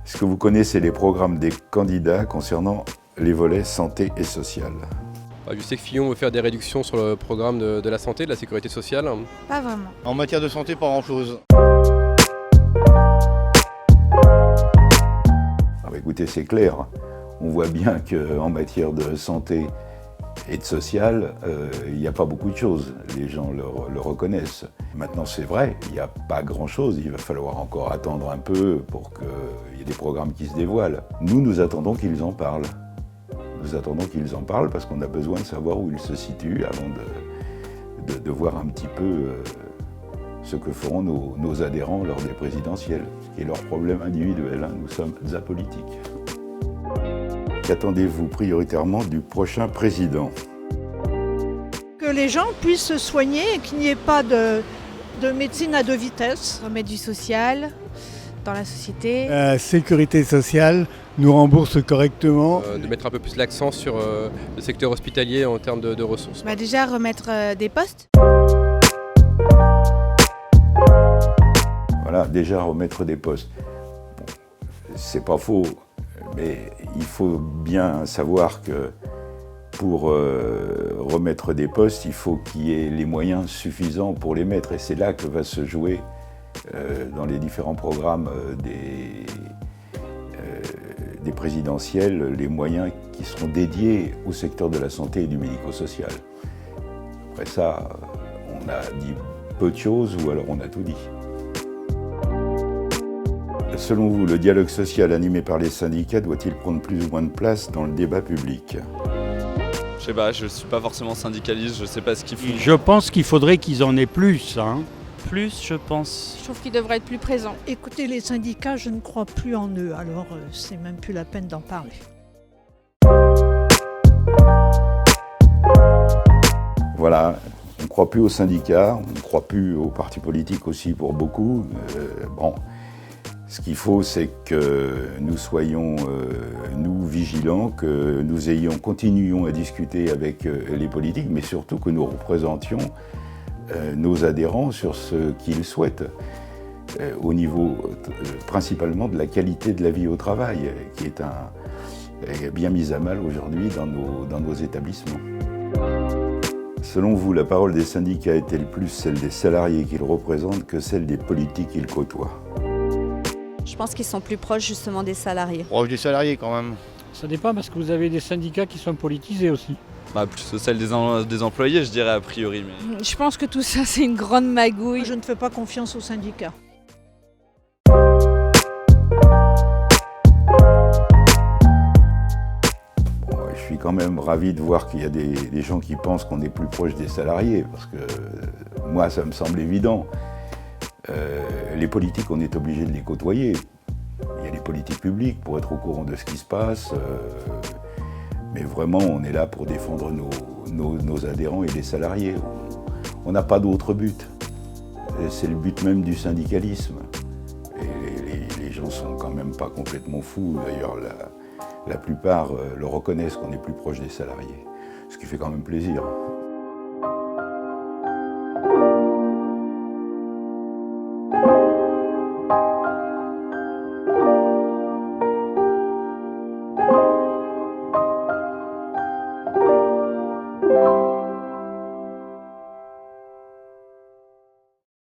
Est-ce que vous connaissez les programmes des candidats concernant les volets santé et social? Je sais que Fillon veut faire des réductions sur le programme de la santé, de la sécurité sociale. Pas vraiment. En matière de santé, pas grand-chose. Écoutez, c'est clair. On voit bien qu'en matière de santé et de social, il n'y a pas beaucoup de choses. Les gens le reconnaissent. Maintenant, c'est vrai, il n'y a pas grand-chose. Il va falloir encore attendre un peu pour qu'il y ait des programmes qui se dévoilent. Nous attendons qu'ils en parlent. Nous attendons qu'ils en parlent parce qu'on a besoin de savoir où ils se situent avant de voir un petit peu ce que feront nos adhérents lors des présidentielles, ce qui est leur problème individuel. Nous sommes apolitiques. Qu'attendez-vous prioritairement du prochain président? Que les gens puissent se soigner et qu'il n'y ait pas de médecine à deux vitesses. Remettre du social dans la société. Sécurité sociale nous rembourse correctement. De mettre un peu plus l'accent sur le secteur hospitalier en termes de ressources. Déjà remettre des postes. Voilà, déjà remettre des postes. Bon, c'est pas faux, mais il faut bien savoir que pour remettre des postes, il faut qu'il y ait les moyens suffisants pour les mettre. Et c'est là que va se jouer dans les différents programmes des présidentielles, les moyens qui seront dédiés au secteur de la santé et du médico-social. Après ça, on a dit peu de choses ou alors on a tout dit. Selon vous, le dialogue social animé par les syndicats doit-il prendre plus ou moins de place dans le débat public? Je sais pas, je suis pas forcément syndicaliste, je sais pas ce qu'ils font. Je pense qu'il faudrait qu'ils en aient plus. Plus, je pense. Je trouve qu'ils devraient être plus présents. Écoutez, les syndicats, je ne crois plus en eux, alors c'est même plus la peine d'en parler. Voilà, on ne croit plus aux syndicats, on ne croit plus aux partis politiques aussi pour beaucoup. Ce qu'il faut, c'est que nous soyons, nous, vigilants, que nous continuions à discuter avec les politiques, mais surtout que nous représentions nos adhérents sur ce qu'ils souhaitent, au niveau principalement de la qualité de la vie au travail, qui est bien mise à mal aujourd'hui dans nos établissements. Selon vous, la parole des syndicats est-elle plus celle des salariés qu'ils représentent que celle des politiques qu'ils côtoient? Je pense qu'ils sont plus proches justement des salariés. Proche des salariés quand même. Ça dépend parce que vous avez des syndicats qui sont politisés aussi. Plutôt celle des employés, je dirais a priori. Mais... Je pense que tout ça, c'est une grande magouille. Je ne fais pas confiance aux syndicats. Je suis quand même ravi de voir qu'il y a des gens qui pensent qu'on est plus proche des salariés, parce que moi, ça me semble évident. Les politiques, on est obligé de les côtoyer. Il y a les politiques publiques pour être au courant de ce qui se passe. Mais vraiment, on est là pour défendre nos adhérents et les salariés. On n'a pas d'autre but. C'est le but même du syndicalisme. Et les gens sont quand même pas complètement fous. D'ailleurs, la plupart le reconnaissent qu'on est plus proche des salariés. Ce qui fait quand même plaisir.